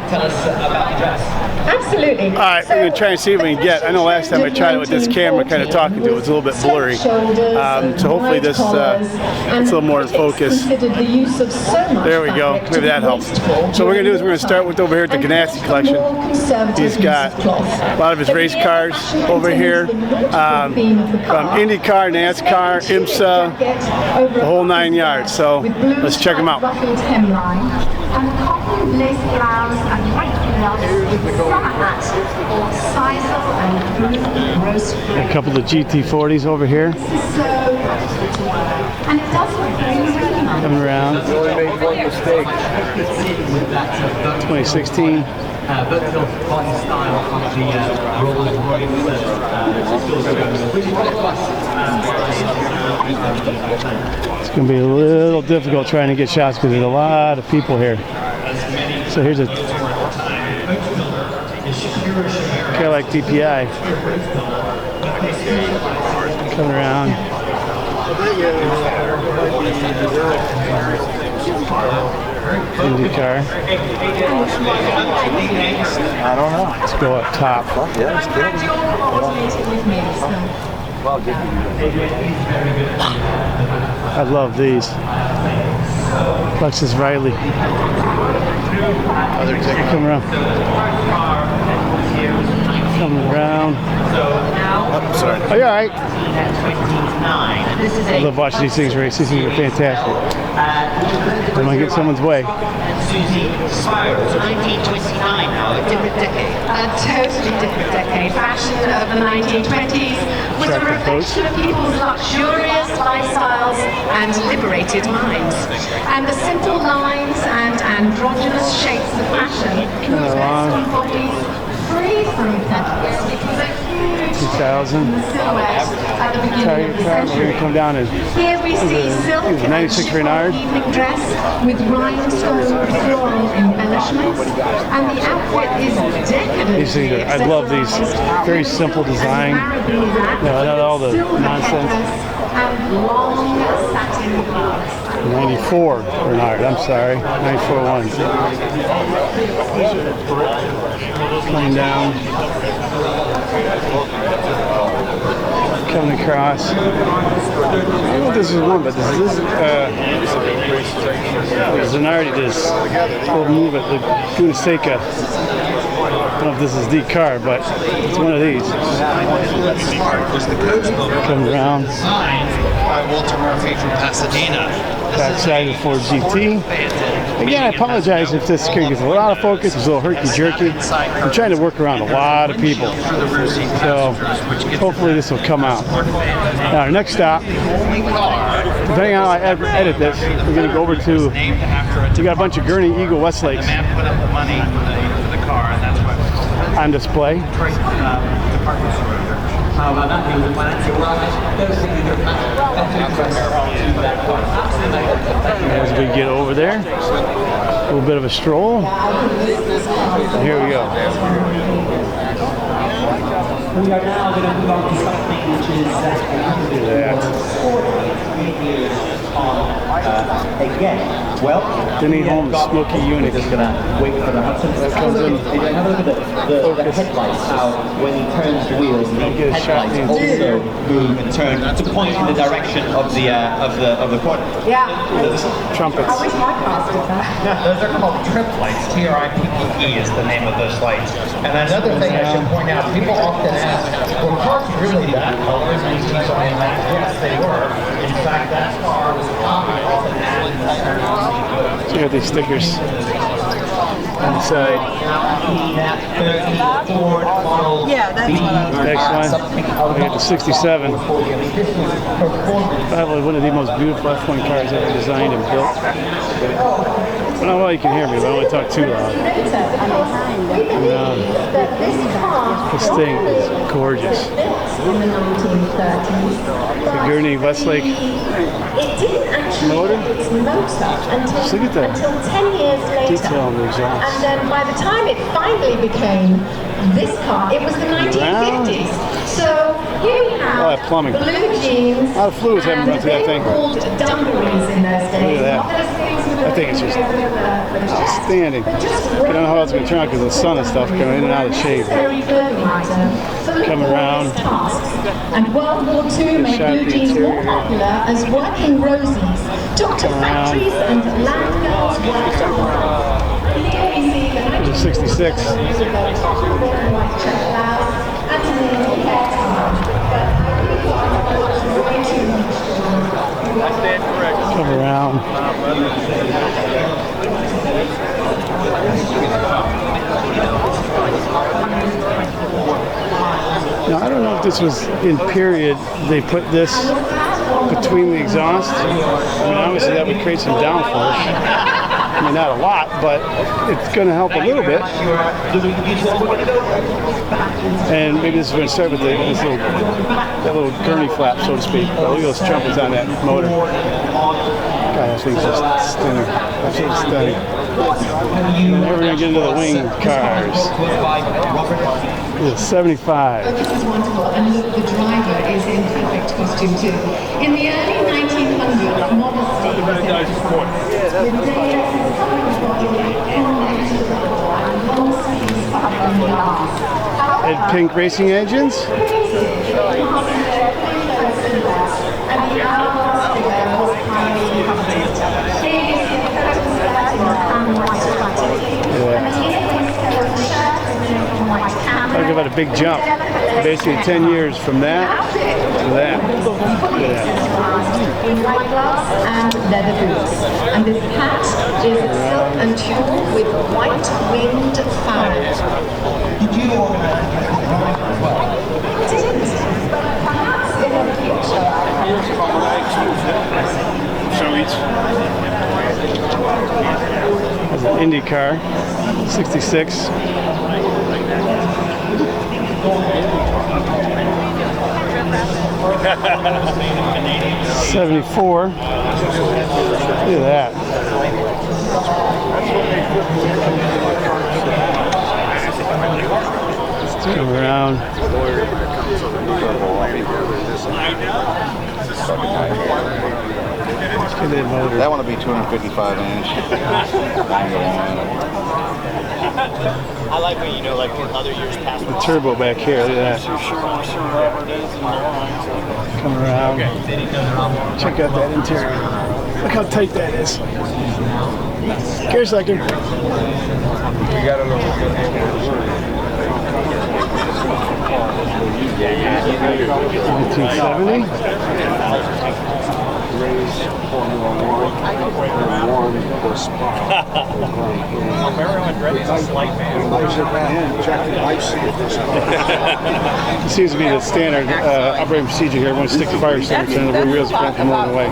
tell us about the dress? Absolutely. All right, we're going to try and see if we can get. I know last time I tried it with this camera, kind of talking to it was a little bit blurry. So hopefully this it's a little more in focus. There we go. Maybe that helps. So what we're going to do is we're going to start with over here at the Ganassi collection. He's got a lot of his race cars over here, from IndyCar, NASCAR, IMSA, the whole 9 yards. So let's check them out. A couple of GT40s over here. Coming around. 2016. It's going to be a little difficult trying to get shots because there's a lot of people here. So here's a Cadillac DPI coming around. IndyCar. I don't know. Let's go up top. Yeah, it's good. I love these. Lexus Riley. Come around. Coming around. Oh, sorry. Oh, you're all right. I love watching these things race. These things are fantastic. I'm going to get someone's way. Susie Spirals, 1929 now, a different decade. A totally different decade. Fashion of the 1920s was a reflection of people's luxurious lifestyles and liberated minds. And the simple lines and androgynous shapes of fashion moved best on bodies free from feathers because a huge 2000. silhouette at the beginning of the We're going century. to come down and Here we see silk and 96 chiffon Renard. evening dress with rhinestone floral embellishments, and the outfit is decadent. These things are, I love these. Very simple design. No, not all the nonsense. And long satin gloves. 94 Renard, I'm sorry. 94 ones. Coming down. Coming across. I don't know if this is one, but this is Zanardi did this little move at Laguna Seca. I don't know if this is the car, but it's one of these. Coming around. By Walter Murphy from Pasadena. Backside of Ford GT. Again, I apologize if this gets a lot of focus. It's a little herky-jerky. I'm trying to work around a lot of people. So hopefully this will come out. Now our next stop, depending on how I edit this, we're going to go over to, we got a bunch of Gurney Eagle Westlakes on display. As we get over there, a little bit of a stroll. And here we go. We are now going to move on to something which is Look at again. Well, Denny Holmes smoky unit. Just gonna wait for the Hudson. That comes in. Have a look at the headlights. How when he turns the wheels, the Get a shot headlights in. also move and turn to point in the direction of the corner. Yeah. Trumpets. I wish my class did that. Those are called trip lights. TRIPPE is the name of those lights. And another thing I should point out, people often ask, were cars really that color in 1929? Yes, they were. In fact, that car was copied off an ad. So you got these stickers on the side. Yeah, that's what I was. Next one, we got the 67. Probably one of the most beautiful F1 cars ever designed and built. I don't know why you can hear me, but I don't want to talk too loud. This thing is gorgeous. The Gurney Westlake motor. Just look at that detail on the exhaust. And then by the time it finally became this car, it was the 1950s. So here we have Oh, that plumbing. blue jeans. A lot of fluids haven't gone through that thing. Called dungarees in those days. Look at that. One of those things with I think it's just Outstanding. I don't know how it's going to turn out because the sun and stuff coming in and out of the shade. Coming around. And World War II made blue jeans more popular as working rosies took to factories and land girls worked abroad. Here we see the 66. Come around. Now I don't know if this was in period. They put this between the exhaust. I mean, obviously that would create some downforce. I mean, not a lot, but it's going to help a little bit. And maybe this is going to start with that little gurney flap, so to speak. Look at those trumpets on that motor. God, that thing's just stunning. Absolutely stunning. And now we're going to get into the wing cars. Yeah, 75. This is wonderful, and look, the driver is in perfect costume too. In the early 1900s, modesty was emphasized. With daylight and long sleeves covering the arms. And pink racing engines. And the hours to wear was highly coveted. Here you see the photos selecting the pan white frontage. And the team skeleton shirt is in white camera. Talk about a big jump. Basically 10 years from that to that. Look at that. In white gloves and leather boots. And this hat is silk and tulle with white winged fowl. Did you organize this drawing as well? Didn't, but perhaps in the future. That's an Indy car, 66. '74. Look at that. Let's come around. That one will be 255 inch. I like when you know, like in other years past. The turbo back here, look at that. Come around. Check out that interior. Look how tight that is. Here a second. 1970. Race Formula One and won the spot. It seems to be the standard operating procedure here. Everyone stick the fire extinguisher and the rear wheels don't come all the way.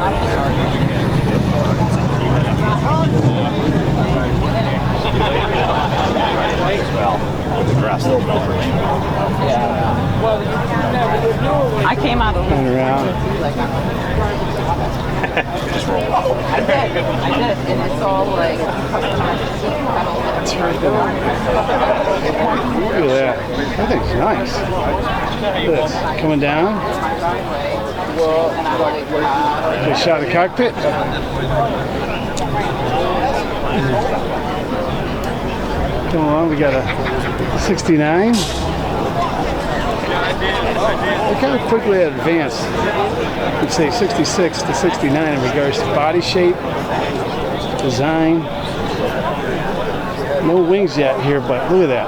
I came out of Turn around. I did, and it's all like Look at that. That thing's nice. Look at this. Coming down. Good shot of the cockpit. Come along, we got a 69. They kind of quickly advanced. You'd say 66 to 69 in regards to body shape, design. No wings yet here, but look at that.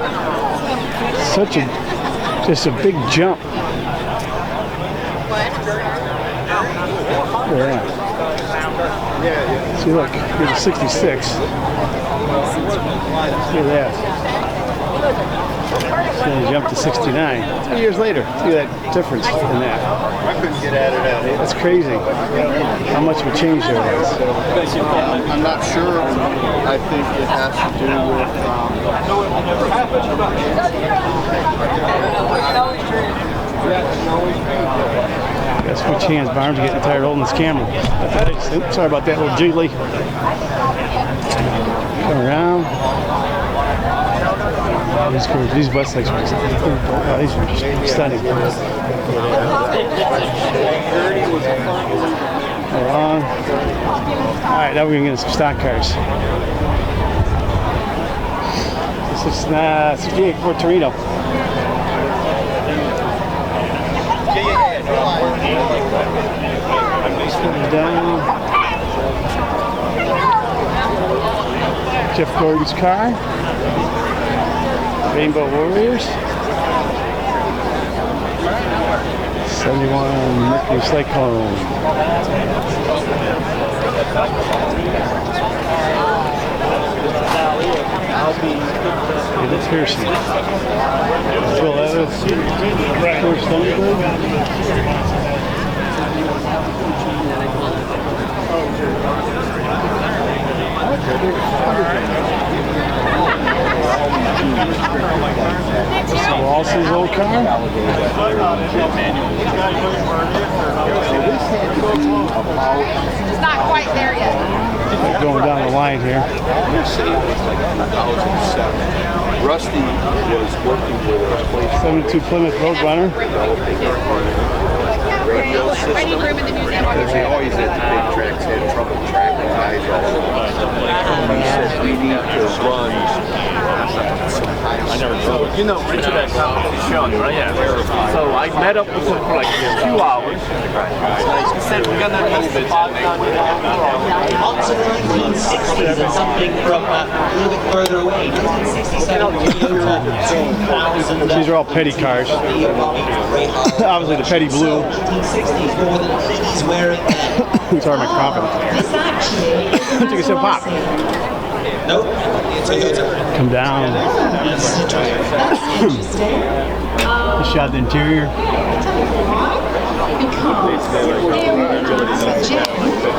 Just a big jump. Look at that. See, look, here's a 66. Look at that. So they jumped to 69. 3 years later. See that difference in that. I couldn't get at it out here. That's crazy. How much of a change there was. I'm not sure. I think it has to do with Got to switch hands. Barnes are getting tired holding this camera. Oops, sorry about that little jiggly. Come around. These bus legs are these are stunning. Along. Alright, now we're going to get some stock cars. This is 68 Ford Torino. Down. Jeff Gordon's car. Rainbow Warriors. 71 Mercury Cyclone. David Pearson. Phil Evans. George Thunderbird. Walsh's old car. It's not quite there yet. Going down the line here. Rusty was working with a place 72 Plymouth Roadrunner. radio system. Because we always at the big tracks had trouble tracking guys all over. He said we need to run. You know, Richard had shown, right? Yeah. So I met up with him for like 2 hours. He said we're gonna miss the spot down here. Also 1960s and something from a little bit further away. 1967 These are all petty cars. Obviously the petty blue. 1960s more than ladies wearing that. These are my profit. This actually Take a sip of pop. Nope. Toyota. Come down. That's interesting. Just shot the interior.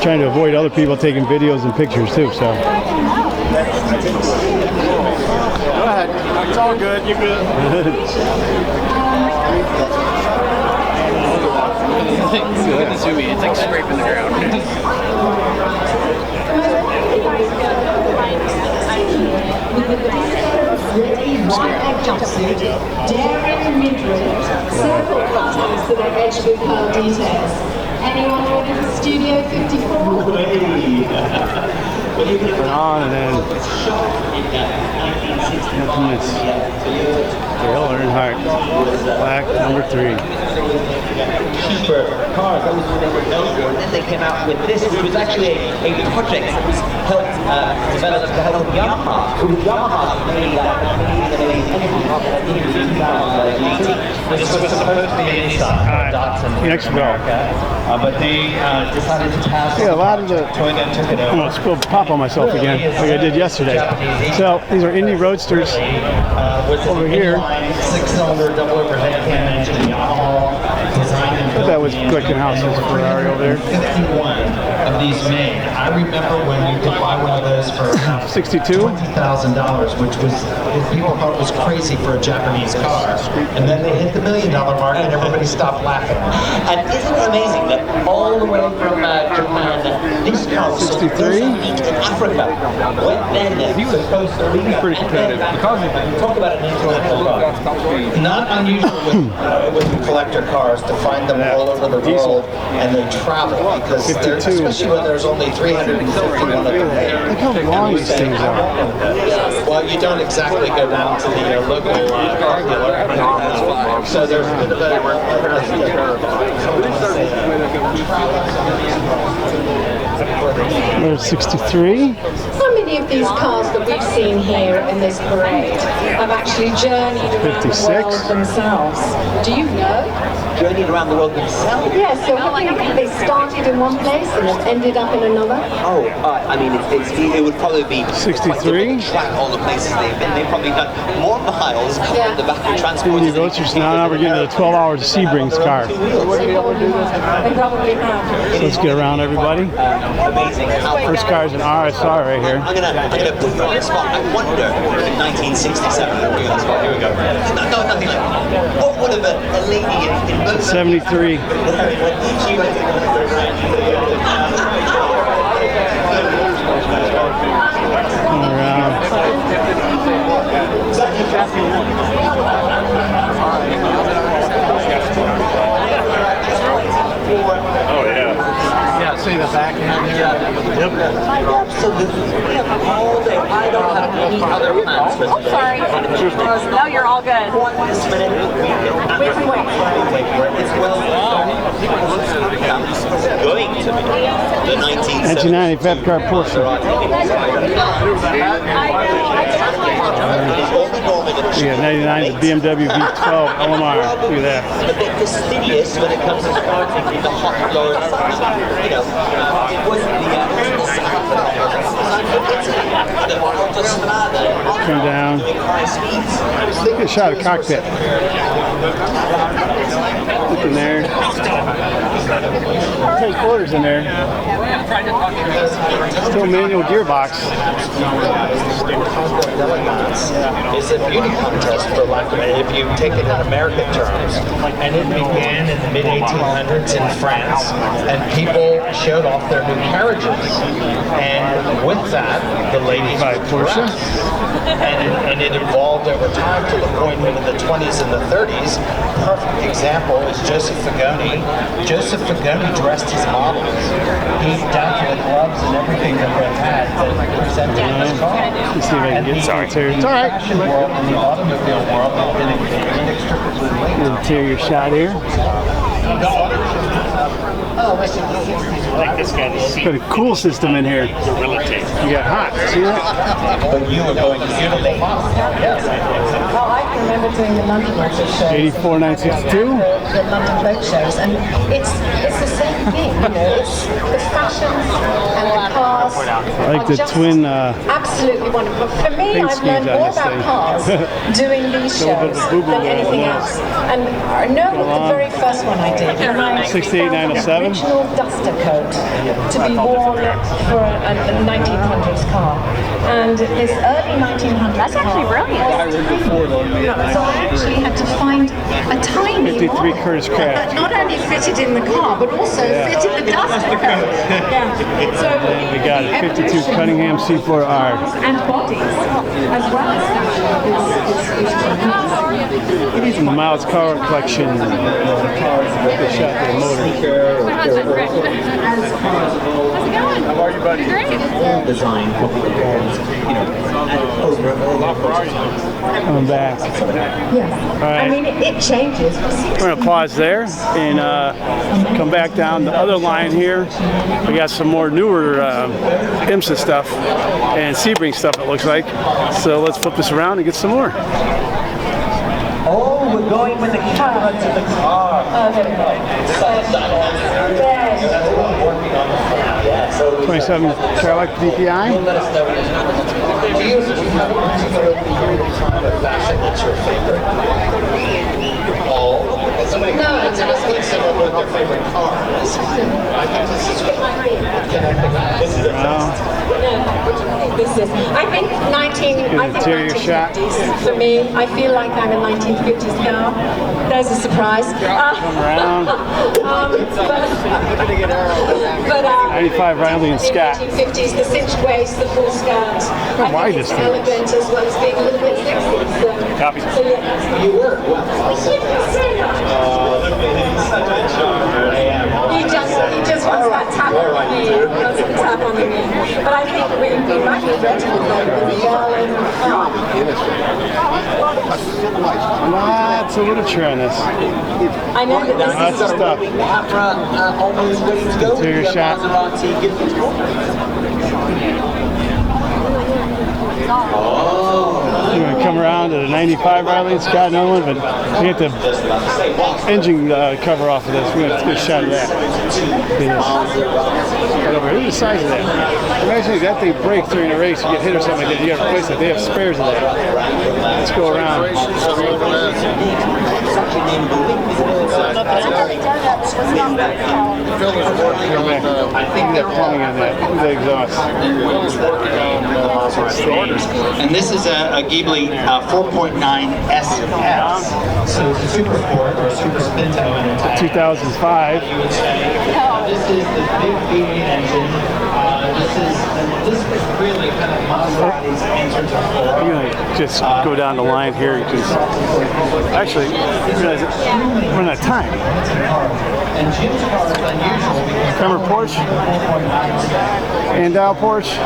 Trying to avoid other people taking videos and pictures too, so. Go ahead. It's all good. You're good. Good to zoom in. It's like scraping the ground. Ready, white jumpsuit, daring midriff, circle clusters that are edged with pearl details. Anyone ready for Studio 54? Put on and then infamous Dale Earnhardt, black number 3. Cheaper cars, that was when they were no good. Then they came out with this, which was actually a project that was helped develop to help Yamaha. Yamaha made that This was supposed to be an Nissan Datsun Next in go. America, but they decided to pass. Yeah, a lot of the. Toyota took it I'm over. gonna spill pop on myself again, like I did yesterday. So these are Indy Roadsters over here. 6-cylinder double overhead cam engine, Yamaha designed and I thought that was Glickenhaus's Ferrari over there. 51 of these made. I remember when you could buy one of those for 62. $20,000, which was, people thought was crazy for a Japanese car. And then they hit the $1 million mark and everybody stopped laughing. And isn't it amazing that all the way from Japan, this car was sold 63? in Africa. Went then, he was supposed to leave. Pretty competitive. Talk about an international car. Not unusual with collector cars to find them all over the world and they travel because they're, 52. especially when there's only 351 of them made. Look how long these things are. Well, you don't exactly go down to the local car dealer. So there's a bit of There's 63. How many of these cars that we've seen here in this parade have actually journeyed around 56. the world themselves? Do you know? Journeyed around the world themselves. Yeah, so have they started in one place and have ended up in another? Oh, I mean, it would probably be 63. track all the places they've been. They've probably done more miles than the battery transport. Indy Roadsters. Now we're getting to the 12 hours of Sebring's car. So They probably have. let's get around everybody. Amazing. First car is an RSR right here. I'm gonna put you on the spot. I wonder if in 1967, we'll put you on the spot. Here we go. No, nothing like that. What would have a lady in 73. she went Coming around. Oh yeah. Yeah, see the Absolutely. We have all day. I don't have any other plans for today. Sorry. No, you're all good. This minute, it's well going to be the 1990 Pepcar Porsche. Yeah, 99 the BMW V12 LMR. Look at that. A bit fastidious when it comes to starting the hot road. You know, it wasn't Come down. Take a shot of cockpit. Look in there. Take quarters in there. Still manual gearbox. It's a beauty contest, for lack of it, if you take it in American terms. And it began in the mid-1800s in France, and people showed off their new carriages. And with that, the ladies were dressed. And it evolved over time to the point that in the 20s and the 30s, perfect example is Joseph Fagoni. Joseph Fagoni dressed his models. He down to the gloves and everything that they had that presented in his car. Let's see if I can get some too. It's all right. The world and the automobile world have been inextricably linked. Interior shot here. Like this guy, Got a cool system in here. You got hot. See that? But you were going beautiful model. Yes. Well, I can remember doing the London Motor shows. 84, 962. The London boat shows, and it's the same thing, you know. It's the fashions and the cars. I like the twin. Absolutely wonderful. For me, paint I've learned schemes on more this about thing. cars doing these Still a bit shows of boo-boo than there, anything yeah. else. And I know with the very first one I did, when I 68907. found an original duster coat to be worn for a 1900s car. And this early 1900s That's actually brilliant. so I actually had to find a tiny 53 model Curtis Craft. that not only fitted in the car, but also fitted the duster coat. Yeah. So We got it. 52 Cunningham C4R. and bodies as well as And the Miles Car Collection. The shot for the motor. How are you, buddy? design, you know, Coming back. Yes. All right. I mean, it changes. We're going to pause there and come back down the other line here. We got some more newer IMSA stuff and Sebring stuff, it looks like. So let's flip this around and get some more. oh, we're going with the camera to the car. Oh, there we go. Yeah, so 27 Cadillac DPI. let us know. Do you have a particular period of time of fashion that's your favorite? All? Somebody No, it's just someone with their favorite car. I think this is what this is This is, I think interior shot. 1950s. For me, I feel like I'm a 1950s girl. There's a surprise. Come around. But 95 Riley and Scott. 1950s, the cinched waist, the full skirt. I wide think it's this thing is. elegant as well as being a little bit sexy. So, Copy. So yeah. You were. He just wants that tap on the knee. He wants the tap on the knee. But I think we might be ready with the girl in the car. Lots of literature on this. I know that this Lots of stuff. Camera almost ready to go. Interior shot. Maserati gift. You're going to come around to the 95 Riley and Scott, another one, but we get the engine cover off of this. We're going to get a shot of that. Right over here. Look at the size of that. Imagine if that thing breaks during a race, you get hit or something like that, you got to replace it. They have spares of that. Let's go around. Come back. That plumbing on that. The exhaust. And this is a Ghibli 4.9 SS. So it's a super sport or a super spinto in 2005. This is the big V8 engine. This was really kind of must-buys in terms of flora. I'm gonna just go down the line here because actually, we're running out of time. And Jim's car is unusual because Remember Porsche? And Porsche,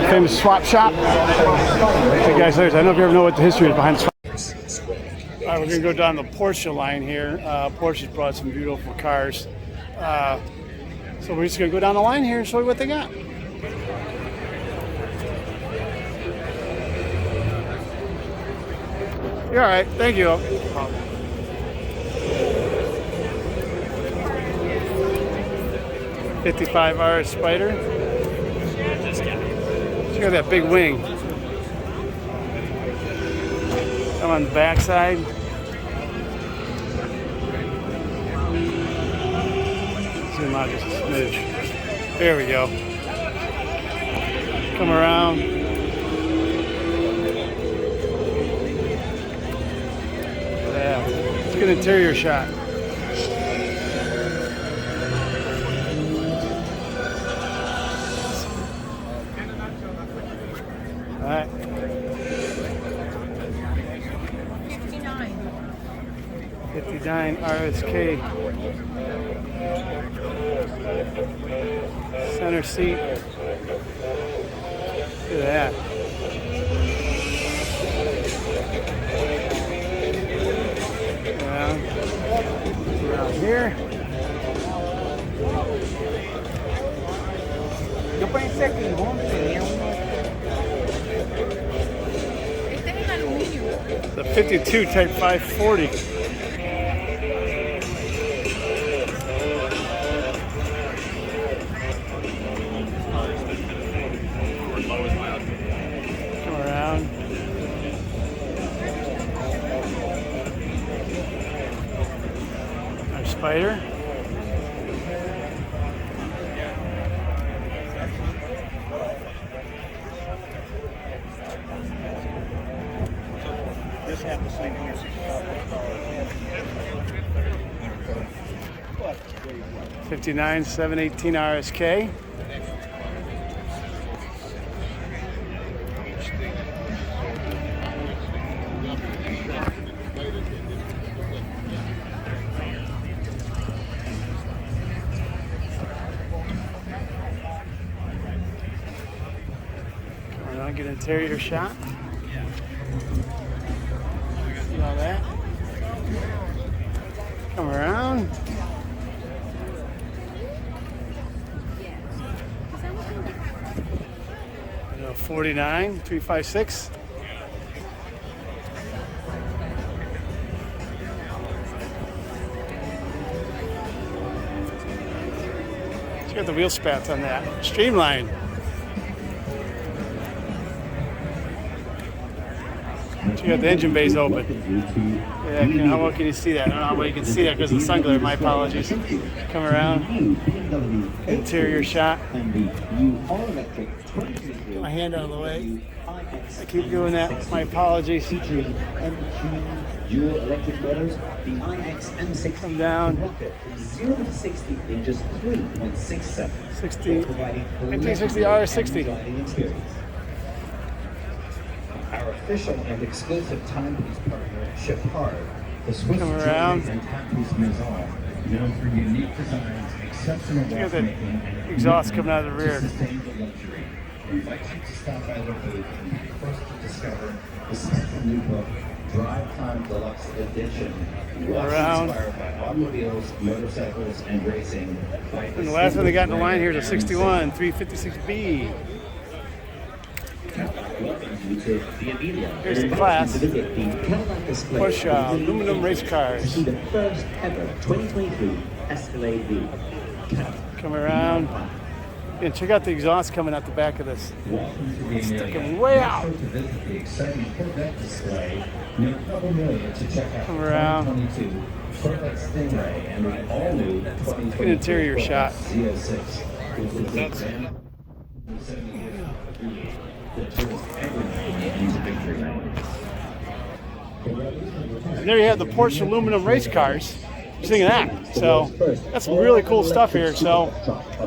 famous swap shop. Hey guys, I don't know if you ever know what the history is behind the swap. All right, we're gonna go down the Porsche line here. Porsche's brought some beautiful cars. So we're just gonna go down the line here and show you what they got. You're all right, thank you. '55 RS Spider. Check out that big wing. I'm on the back side. Zoom out just a smidge. There we go. Come around. Yeah, let's get an interior shot. All right. 59 RSK. Center seat. Look at that. Around here. Yo pensé que el Honda tenía uno. Este es el aluminio. The 52 Type 540. Come around. Our Spider. This had the same here. 59 718 RSK. I'll get an interior shot. See all that? Come around. 49 356. Check out the wheel spats on that. Streamline. Check out the engine bays open. Yeah, how well can you see that? I don't know how well you can see that because of the sun glare. My apologies. Come around. Interior shot. Get my hand out of the way. I keep doing that. My apologies. Dual electric motors, the iX M6 Come down. 0 to 60 in just 3.67. 60. 1960 R60. Our official and exclusive timepiece partner, Chapard, the Swiss Come jewelry around. and timepiece maison, known for unique designs, exceptional Look at that watchmaking, and exhaust coming out of the rear. sustainable luxury. We invite you to stop by the booth and be first to discover the special new book, Drive Time Deluxe Edition. Around. Inspired by automobiles, motorcycles, and racing. And the last one they got in the line here is a 61 356B. Welcome to the Amelia. Here's the class. To visit the Cadillac display. Porsche aluminum race To cars. see the first ever 2023 Escalade V. Come around. And check out the exhaust coming out the back of this. Welcome to the Sticking Amelia. way out. To visit the exciting Corvette display near Couple Million to check out Come the around. 2022 Corvette Stingray and the all-new 2022 An interior shot. Z06. That's And there you have the Porsche aluminum race cars. Just think of that. So that's some really cool stuff here. So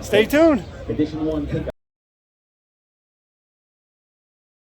stay tuned. Edition 1 pickup.